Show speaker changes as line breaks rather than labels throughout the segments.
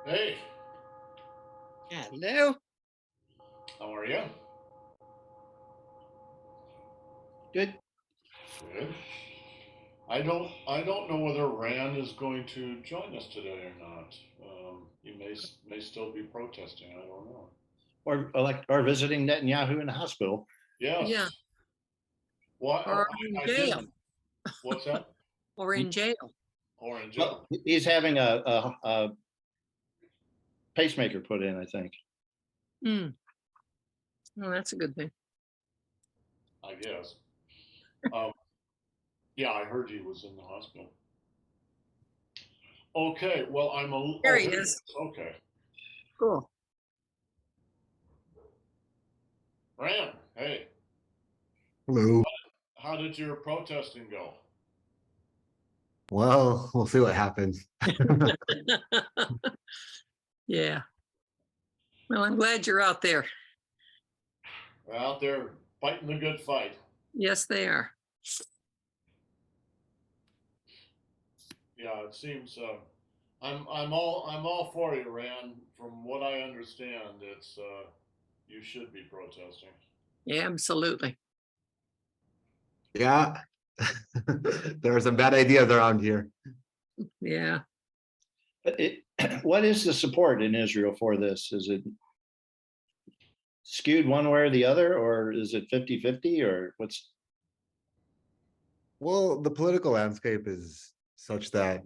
Hey,
Hello.
how are you?
Good.
Good. I don't know whether Rand is going to join us today or not. He may still be protesting. I don't know.
Or visiting Netanyahu in the hospital.
Yeah,
Yes. What?
or in
I
jail,
didn't. What's that?
or in jail.
Or in jail?
Well, he's having a pacemaker put in, I think.
Hmm. Well, that's a good thing.
I guess. Um, yeah, I heard he was in the hospital. Okay. Well, I'm a.
There
Oh,
he
here he
is.
is. Okay.
Cool.
Rand. Hey.
Hello.
How did your protesting go?
Well, we'll see what happens.
Yeah. Well, I'm glad you're out there.
We're out there fighting the good fight.
Yes, they are.
Yeah, it seems. I'm all for you, Rand. From what I understand, it's you should be protesting.
Yeah, absolutely.
Yeah. There are some bad ideas around here.
Yeah.
But what is the support in Israel for this? Is it skewed one way or the other, or is it 50-50, or what's?
Well, the political landscape is such that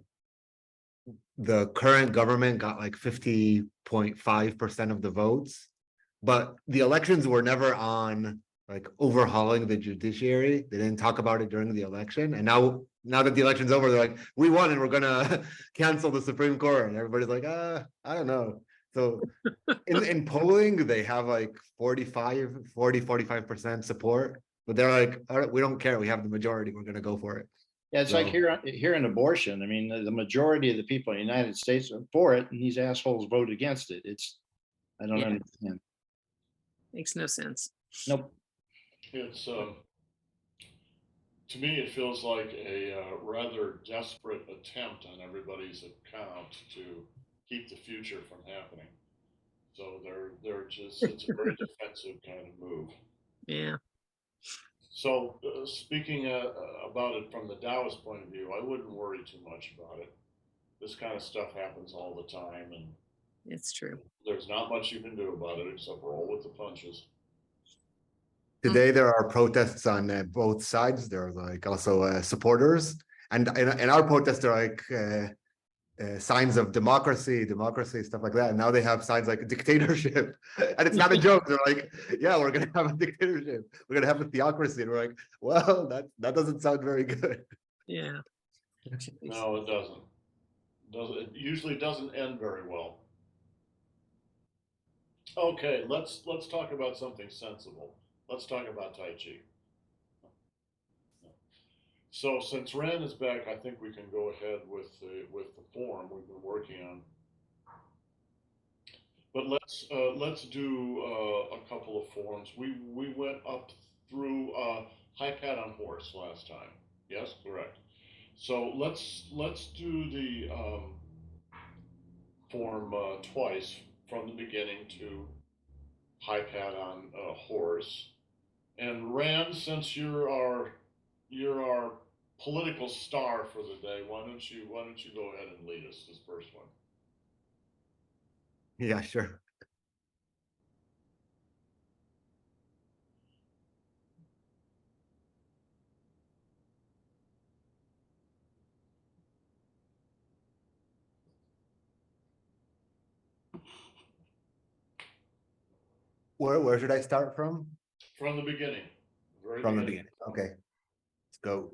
the current government got like 50.5% of the votes, but the elections were never on like overhauling the judiciary. They didn't talk about it during the election. And now that the election's over, they're like, we won and we're gonna cancel the Supreme Court. And everybody's like, I don't know. So in polling, they have like 45% support, but they're like, all right, we don't care. We have the majority. We're gonna go for it.
Yeah, it's like here in abortion. I mean, the majority of the people in the United States are for it, and these assholes vote against it. I don't
Yeah.
understand.
Makes no sense.
Nope.
It's to me, it feels like a rather desperate attempt on everybody's account to keep the future from happening. So they're just it's a very defensive kind of move.
Yeah.
So speaking about it from the Taoist point of view, I wouldn't worry too much about it. This kind of stuff happens all the time, and
It's true.
there's not much you can do about it except roll with the punches.
Today there are protests on both sides. There are like also supporters, and in our protests there are like signs of democracy, stuff like that. And now they have signs like dictatorship, and it's not a joke. They're like, yeah, we're gonna have a dictatorship. We're gonna have a theocracy, and we're like, well, that doesn't sound very good.
Yeah.
No, it doesn't. It usually doesn't end very well. Okay, let's talk about something sensible. Let's talk about Tai Chi. So since Ran is back, I think we can go ahead with the form we've been working on. But let's do a couple of forms. We went up through high pad on horse last time. Yes, correct. So let's do the form twice from the beginning to high pad on horse. And Rand, since you're our political star for the day, why don't you go ahead and lead us this first one?
Yeah, sure. Where should I start from?
From the beginning. Very
From the
beginning.
beginning. Okay, let's go.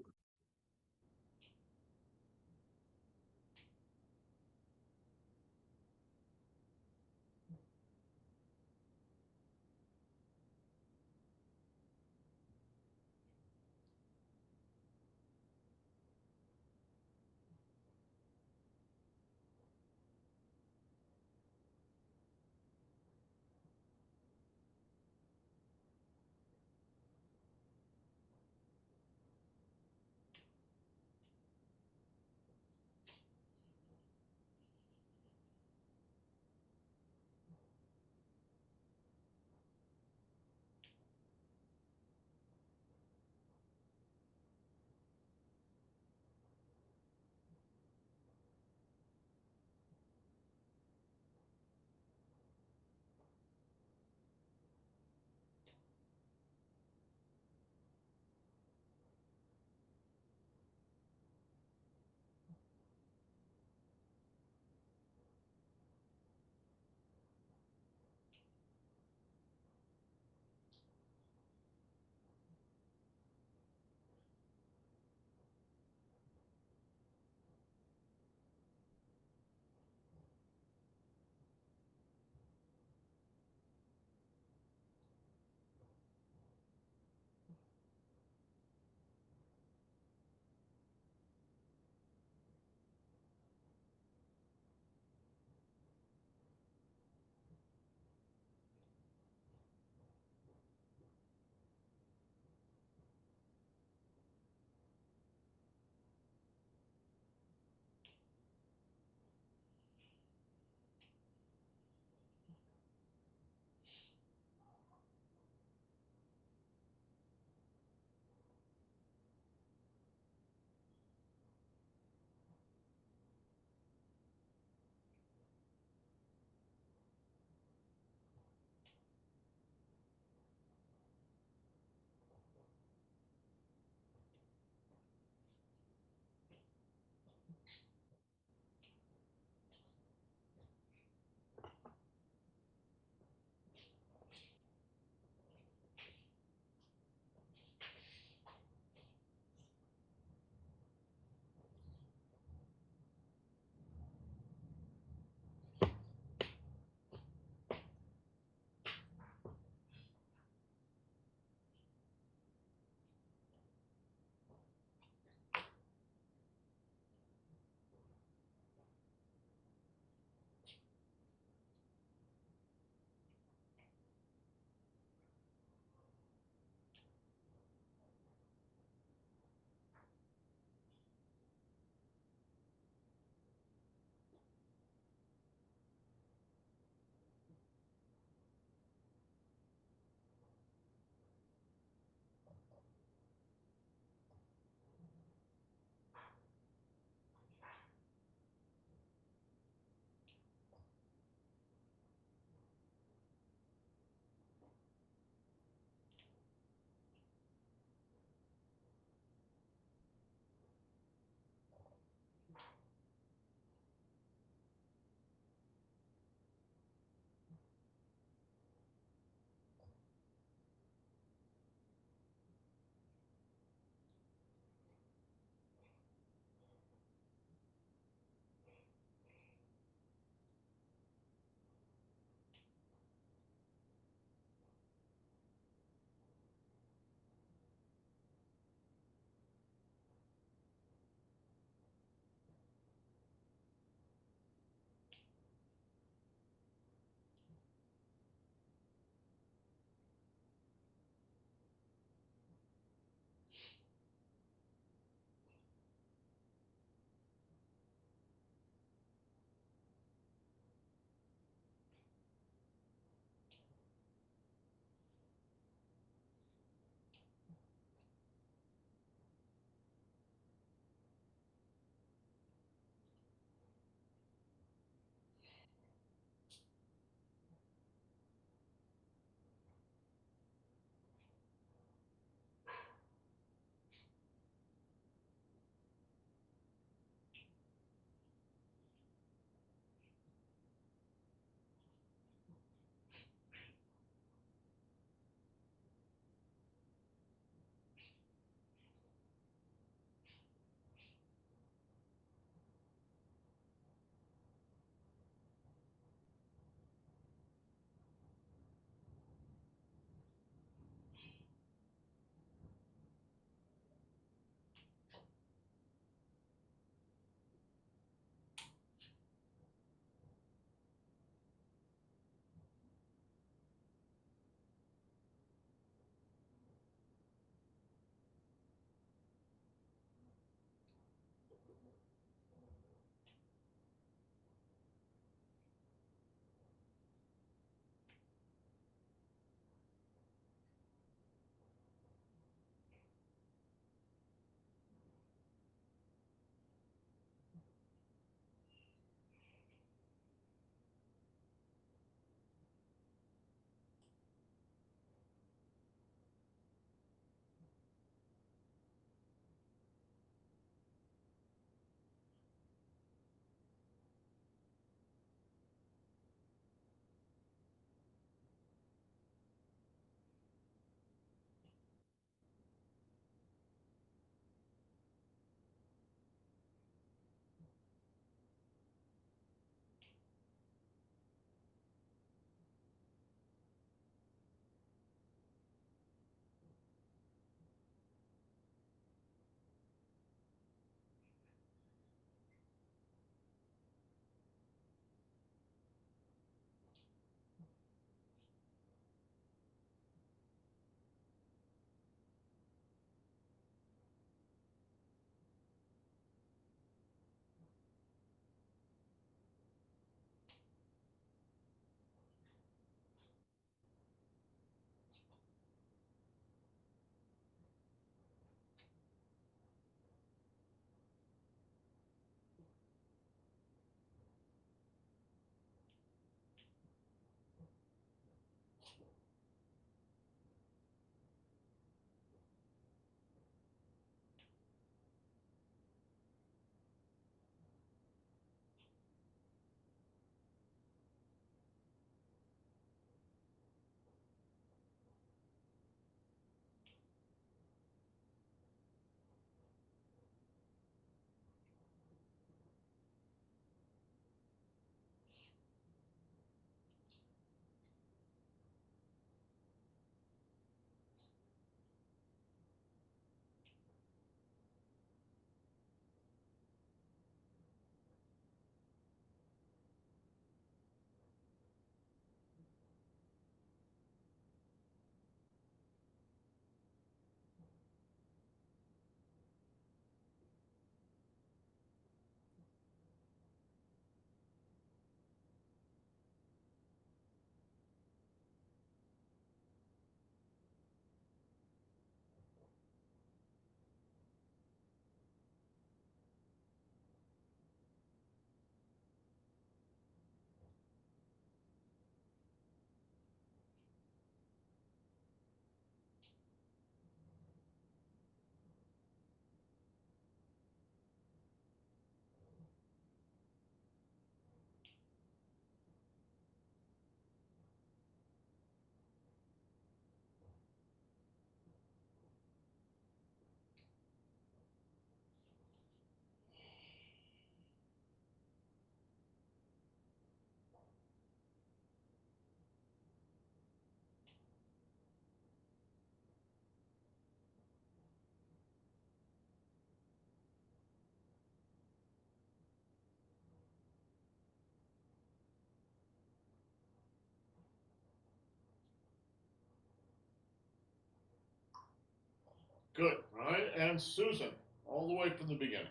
Good, all right, and Susan, all the way from the beginning.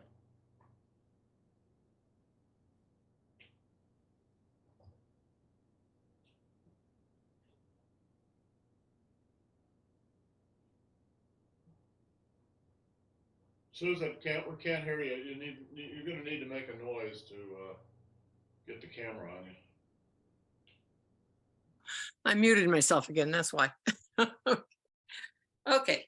Susan, we can't hear you. You're gonna need to make a noise to get the camera on you.
I muted myself again, that's why. Okay.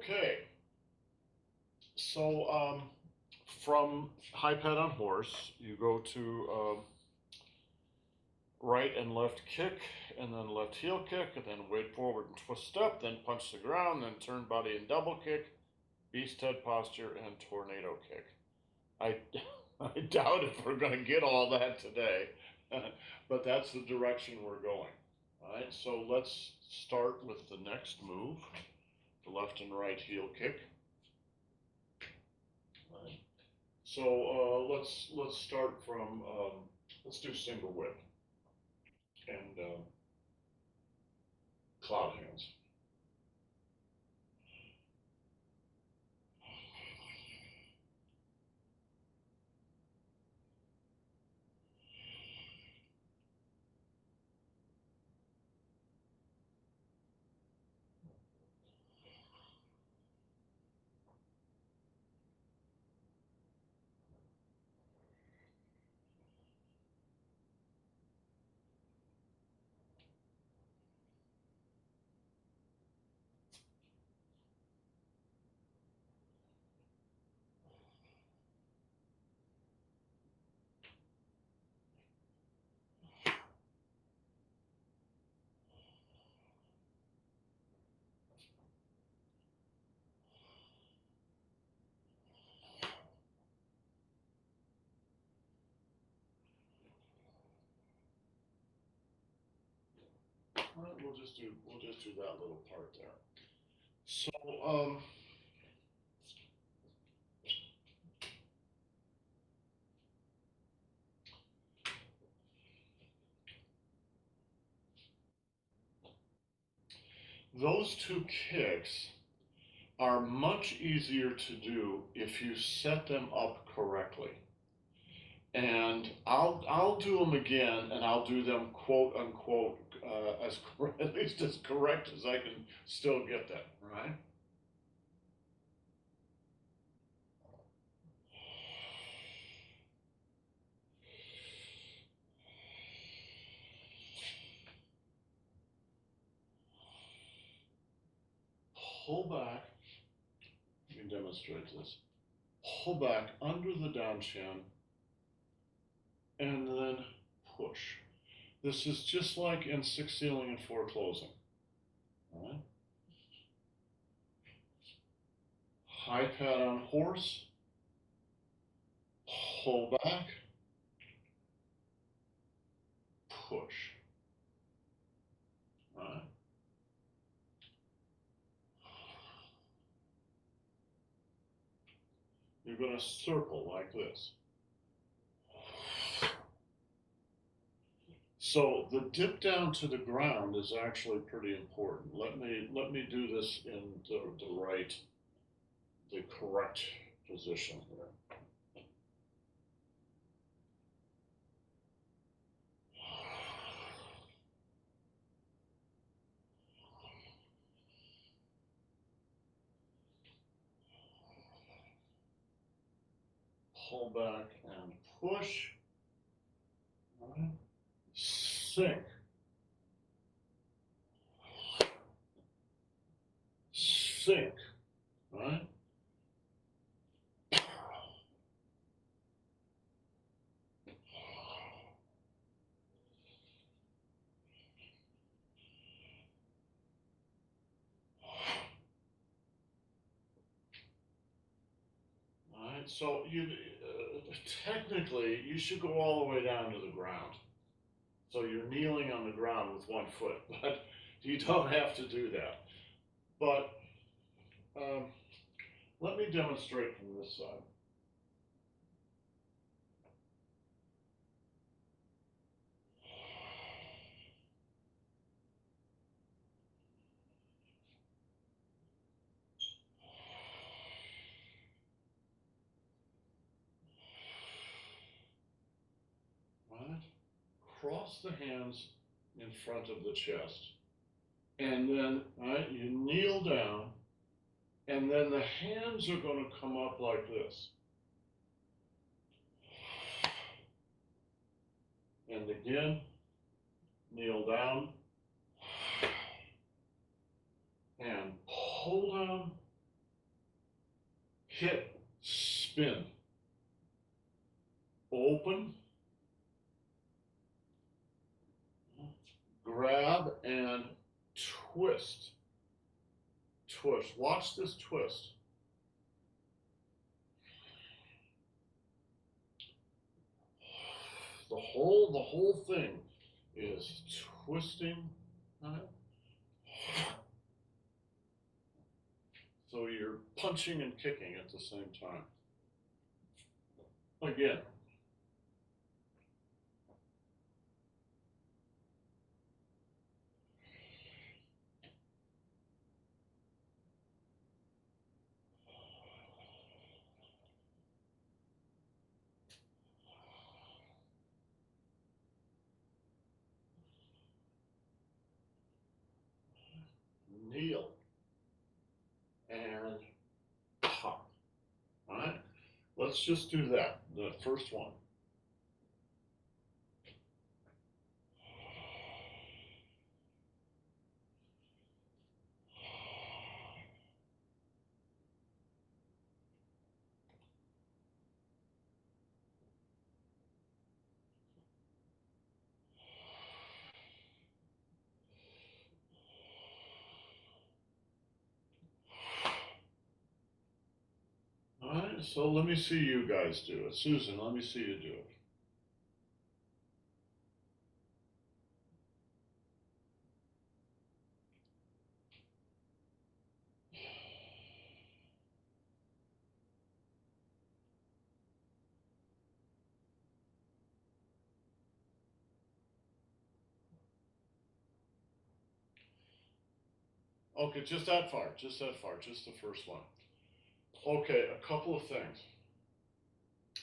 Okay. So from high pad on horse, you go to right and left kick, and then left heel kick, and then wade forward and twist step, then punch the ground, then turn body and double kick, beast head posture, and tornado kick. I, I doubt if we're going to get all that today, but that's the direction we're going. All right, so let's start with the next move, the left and right heel kick. All right. So let's start from let's do single whip and cloud hands. All right, we'll just do that little part there. So those two kicks are much easier to do if you set them up correctly. And I'll do them again, and I'll do them quote unquote as at least as correct as I can still get them, right? Pull back. Let me demonstrate this. Pull back under the down chin, and then push. This is just like in 6 sealing and 4 closing. All right. High pad on horse. Pull back. Push. All right. You're going to circle like this. So the dip down to the ground is actually pretty important. Let me do this in the correct position here. Pull back and push. All right. Sink. Sink. Right? All right. So you technically you should go all the way down to the ground. So you're kneeling on the ground with one foot, but you don't have to do that. But let me demonstrate from this side. Right? Cross the hands in front of the chest. And then, right, you kneel down, and then the hands are going to come up like this. And again, kneel down, and pull down, hit, spin, open, grab, and twist. Twist. Watch this twist. The whole thing is twisting. So you're punching and kicking at the same time. Again. Kneel and pop. All right, let's just do that. The first one. All right, so let me see you guys do it. Susan, let me see you do it. Okay, just that far, just that far, just the first one. Okay, a couple of things.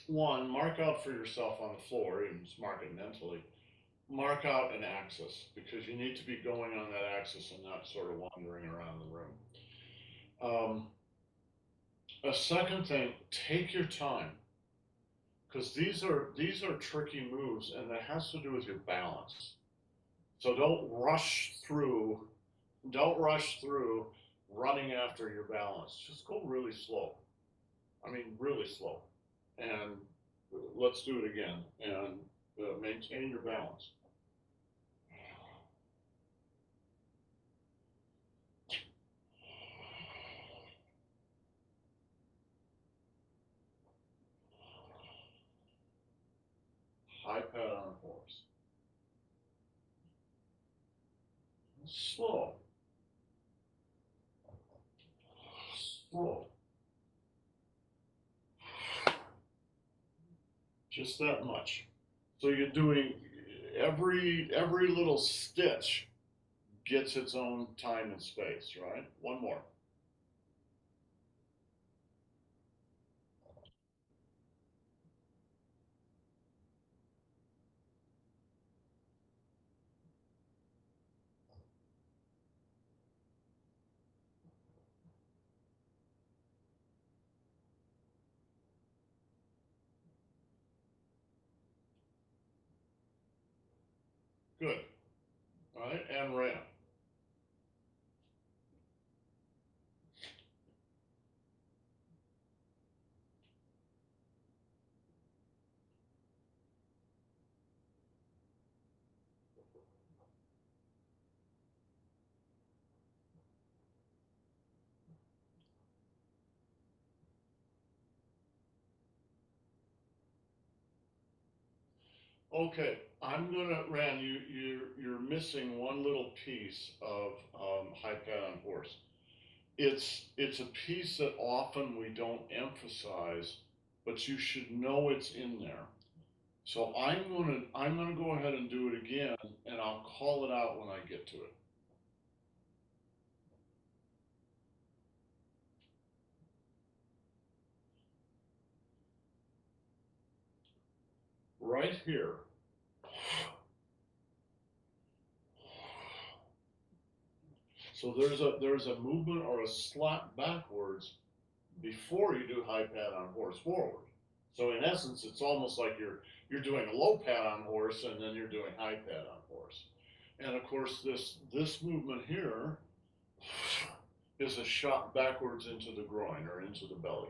One, mark out for yourself on the floor, and just mark it mentally. Mark out an axis, because you need to be going on that axis and not sort of wandering around the room. A second thing, take your time, because these are tricky moves, and that has to do with your balance. So don't rush through running after your balance. Just go really slow. I mean, really slow. And let's do it again. And maintain your balance. High pad on horse. Slow. Slow. Just that much. So you're doing every little stitch gets its own time and space, right? One more. Good. All right, and ram. Okay, I'm gonna, Ran, you're missing one little piece of high pad on horse. It's a piece that often we don't emphasize, but you should know it's in there. So I'm gonna go ahead and do it again, and I'll call it out when I get to it. Right here. So there's a movement or a slap backwards before you do high pad on horse forward. So in essence, it's almost like you're doing a low pad on horse and then you're doing high pad on horse. And of course, this movement here is a shot backwards into the groin or into the belly.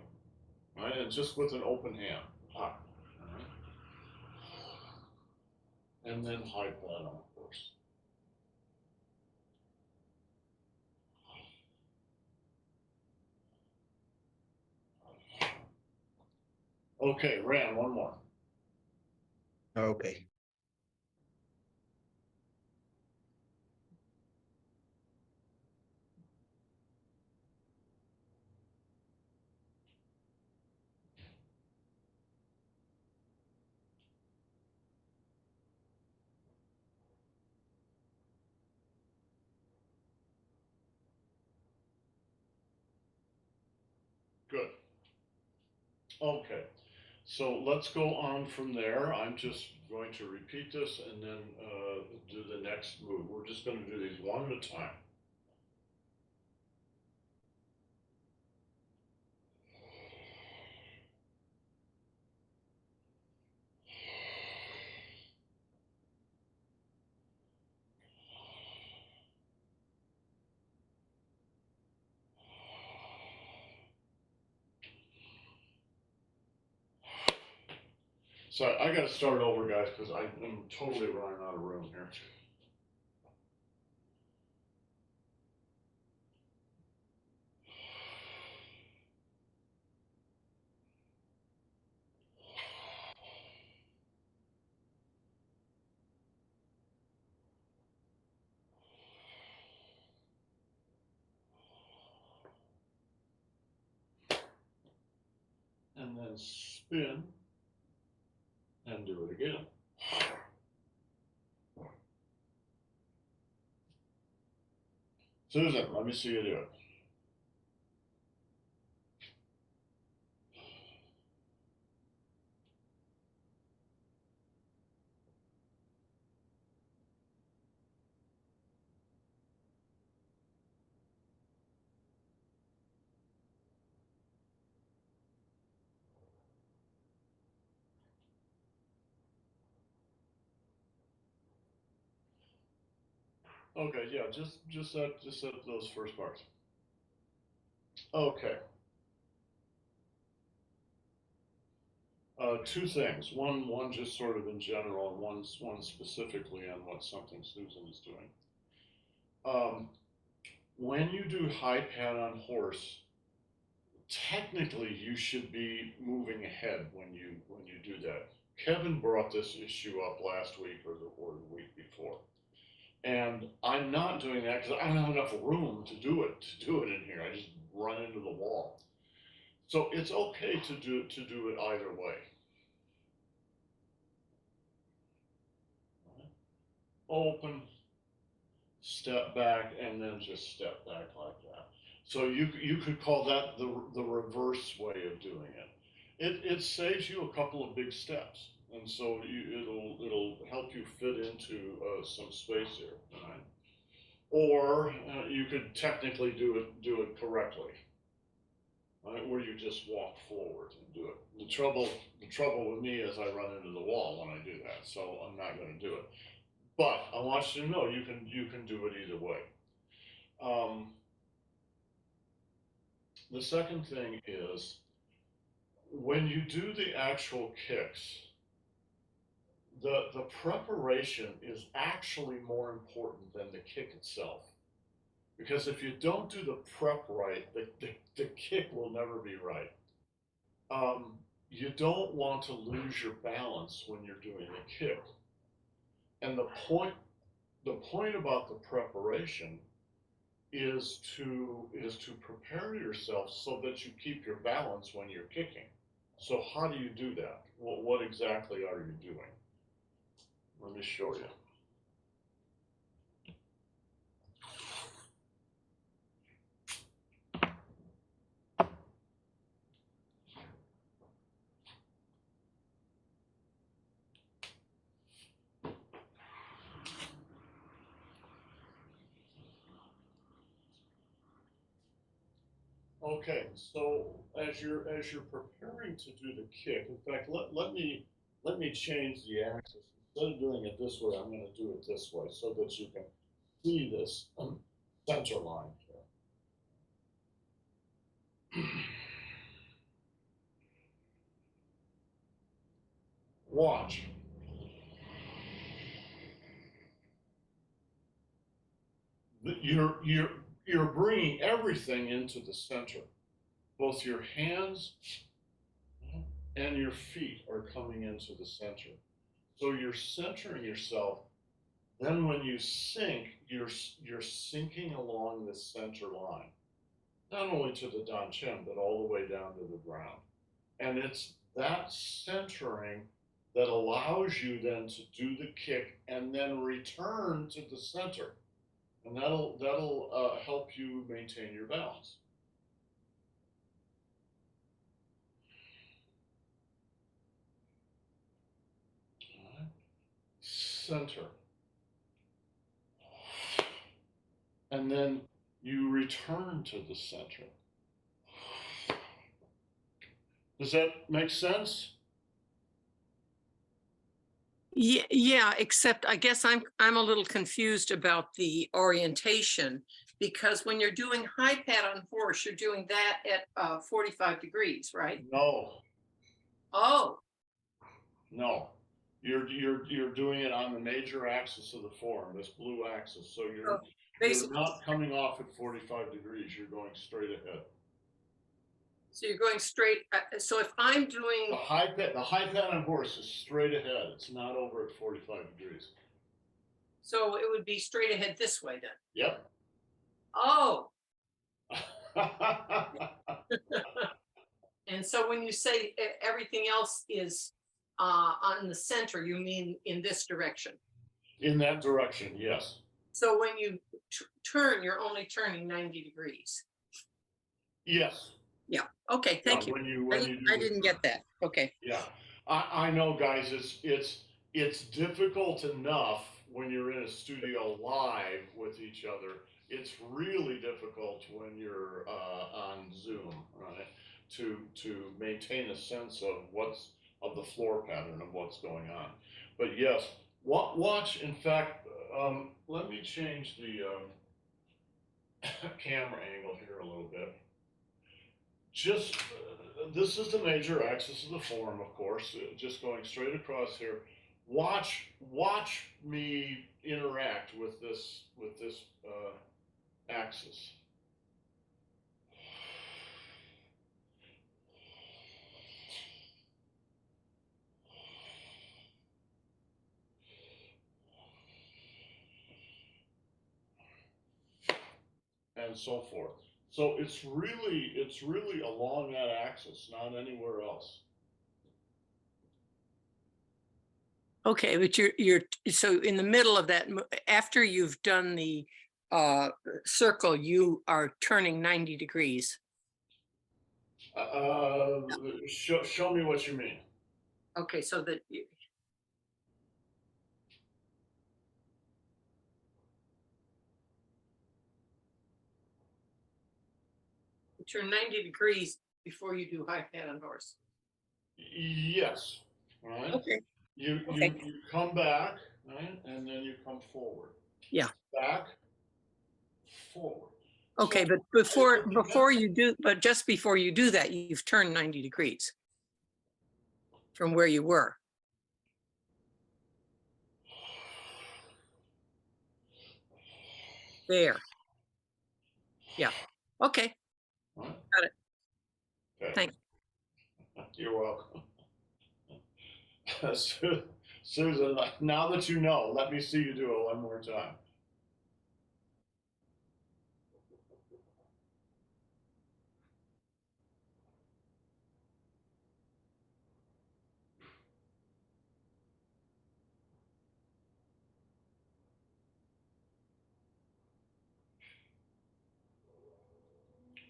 right? And just with an open hand. Hop. All right? And then high pad on horse. Okay, Ran, one more.
Okay.
Good. Okay, so let's go on from there. I'm just going to repeat this and then do the next move. We're just going to do these one at a time. So I got to start over, guys, because I'm totally running out of room here. And then spin and do it again. Susan, let me see you do it. Okay, yeah, just that those first parts. Okay. Two things. One just sort of in general, and one specifically on what something Susan is doing. When you do high pad on horse, technically you should be moving ahead when you do that. Kevin brought this issue up last week or the week before, and I'm not doing that because I don't have enough room to do it in here. I just run into the wall. So it's okay to do it either way. Open, step back, and then just step back like that. So you could call that the reverse way of doing it. It saves you a couple of big steps, and so it'll help you fit into some space here, right? Or you could technically do it correctly, right? Where you just walk forward and do it. The trouble with me is I run into the wall when I do that, so I'm not going to do it. But I want you to know you can do it either way. The second thing is when you do the actual kicks, the preparation is actually more important than the kick itself. Because if you don't do the prep right, the kick will never be right. You don't want to lose your balance when you're doing the kick. And the point about the preparation is to prepare yourself so that you keep your balance when you're kicking. So how do you do that? Well, what exactly are you doing? Let me show you. Okay, so as you're preparing to do the kick, in fact, let me change the axis. Instead of doing it this way, I'm going to do it this way so that you can see this center line here. Watch. You're bringing everything into the center. Both your hands and your feet are coming into the center. So you're centering yourself. Then when you sink, you're sinking along the center line, not only to the danchen, but all the way down to the ground. And it's that centering that allows you then to do the kick and then return to the center. And that'll help you maintain your balance. All right. Center. And then you return to the center. Does that make sense?
Yeah, except I guess I'm a little confused about the orientation, because when you're doing high pat on horse, you're doing that at 45 degrees, right?
No,
Oh,
no. You're doing it on the major axis of the form, this blue axis. So you're
basically,
not coming off at 45 degrees. You're going straight ahead.
so you're going straight. So if I'm
The
doing,
high pat on horse is straight ahead. It's not over at 45 degrees.
so it would be straight ahead this way then.
Yep.
Oh, and so when you say everything else is on the center, you mean in this direction?
In that direction, yes.
So when you turn, you're only turning 90 degrees.
Yes.
Yeah. Okay. Thank you. I didn't get that. Okay.
Yeah, I know, guys. It's difficult enough when you're in a studio live with each other. It's really difficult when you're on Zoom, right? To maintain a sense of the floor pattern of what's going on. But yes, watch. In fact, let me change the camera angle here a little bit. Just this is the major axis of the form, of course, just going straight across here. Watch me interact with this axis. And so forth. So it's really along that axis, not anywhere else.
Okay, but you're so in the middle of that, after you've done the circle, you are turning 90 degrees.
Show me what you mean.
Okay, so that you turn 90 degrees before you do high pat on horse.
Yes. All right.
Okay.
You come back, right, and then you come forward.
Yeah.
Back, forward.
Okay,
So,
but before you do, but just before you do that, you've turned 90 degrees from where you were. There. Yeah. Okay.
right.
Got it.
Okay.
Thanks.
You're welcome. Susan, now that you know, let me see you do it one more time.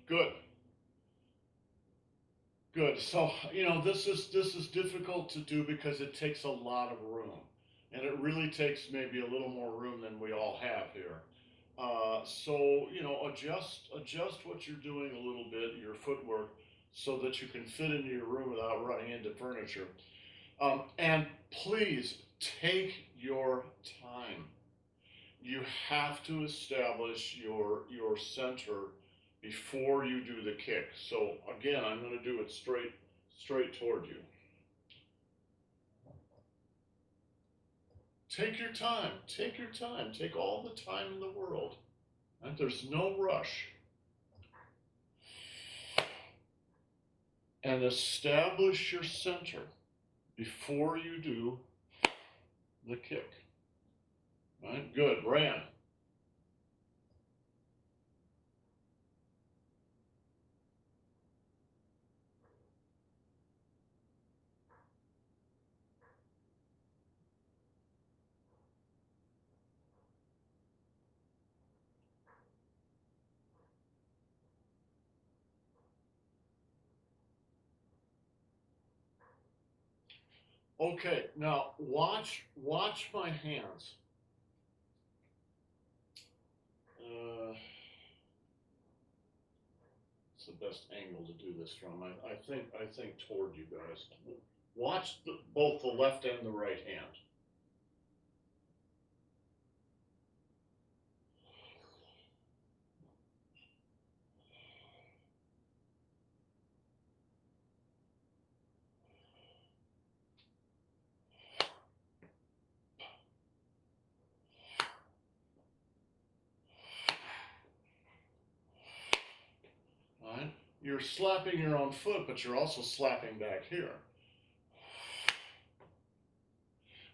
Good. Good. So, this is difficult to do because it takes a lot of room. And it really takes maybe a little more room than we all have here. So, adjust what you're doing a little bit, your footwork, so that you can fit into your room without running into furniture. And please take your time. You have to establish your center before you do the kick. So again, I'm going to do it straight toward you. Take your time, take your time, take all the time in the world. Right? There's no rush. And establish your center before you do the kick. Right? Good, Ran. Okay, now watch my hands. It's the best angle to do this from. I think toward you guys. Watch both the left and the right hand. Right? You're slapping your own foot, but you're also slapping back here.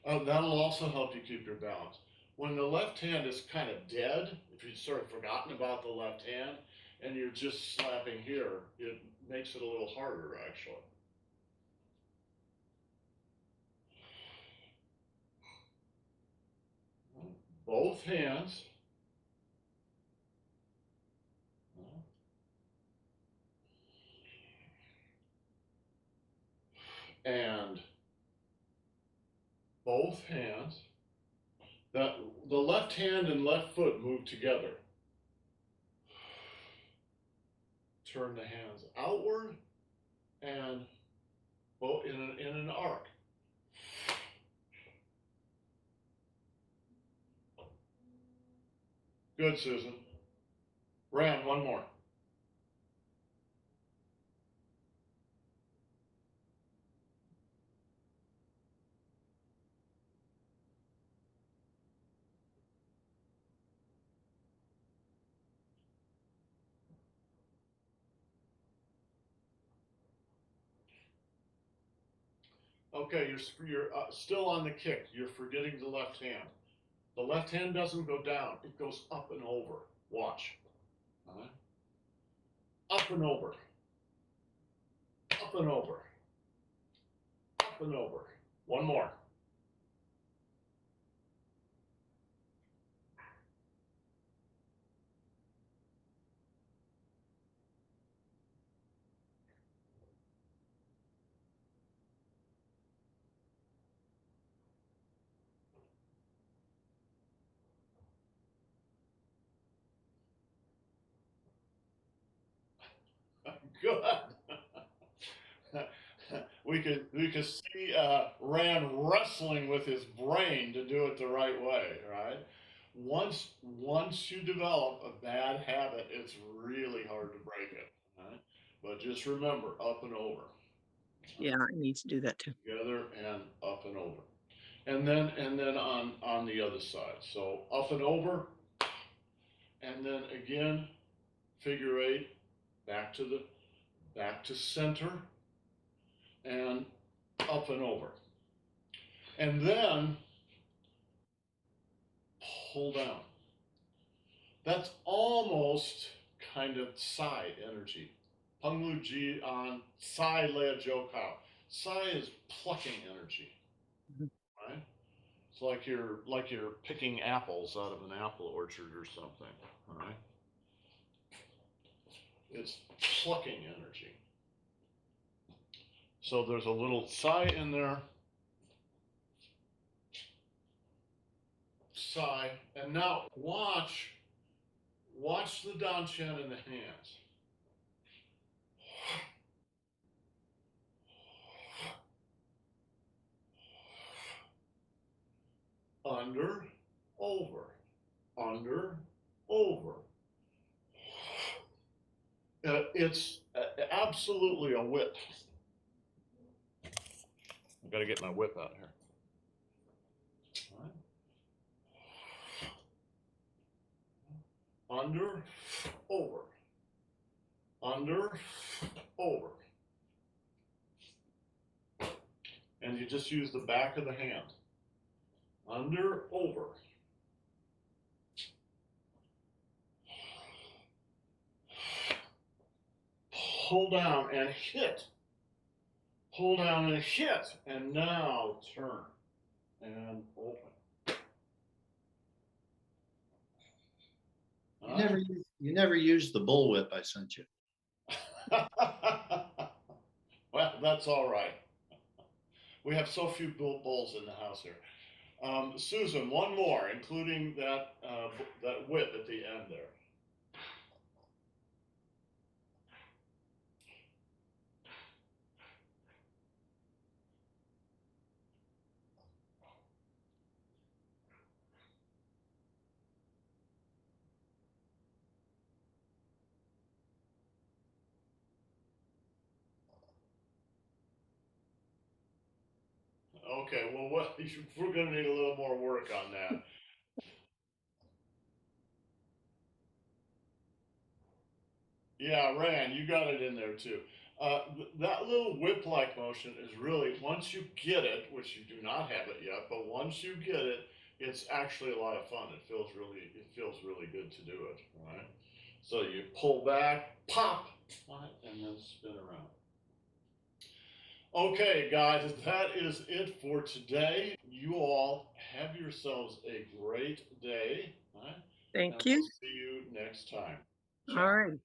That'll also help you keep your balance. When the left hand is kind of dead, if you've sort of forgotten about the left hand and you're just slapping here, it makes it a little harder actually. Both hands. And both hands. The left hand and left foot move together. Turn the hands outward and both in an arc. Good, Susan. Ran, one more. Okay, you're still on the kick. You're forgetting the left hand. The left hand doesn't go down. It goes up and over. Watch. All right. Up and over. Up and over. Up and over. One more. Good. we could see Rand wrestling with his brain to do it the right way, right? Once you develop a bad habit, it's really hard to break it. Right? But just remember, up and over.
Yeah, I need to do that too.
Together and up and over. And then on the other side. So up and over, and then again, figure eight, back to center, and up and over. And then pull down. That's almost kind of Sai energy. Penglu Ji on Sai Lea Jiu Kao. Sai is plucking energy. Right? It's like you're picking apples out of an apple orchard or something. All right? It's plucking energy. So there's a little Sai in there. Sai. And now watch the Danshan in the hands. Under, over, under, over. It's absolutely a whip. I've got to get my whip out here. All right. under, over, under, over. And you just use the back of the hand. Under, over. Pull down and hit. Pull down and hit. And now turn and open.
You never used the bullwhip I sent you.
Well, that's all right. We have so few bulls in the house here. Susan, one more, including that that whip at the end there. Okay, well, we're going to need a little more work on that. Yeah, Rand, you got it in there too. That little whip-like motion is really, once you get it, which you do not have it yet, but once you get it, it's actually a lot of fun. It feels really good to do it, right? So you pull back, pop, and then spin around. Okay, guys, that is it for today. You all have yourselves a great day. Right?
Thank
And
you.
we'll see you next time.
All right.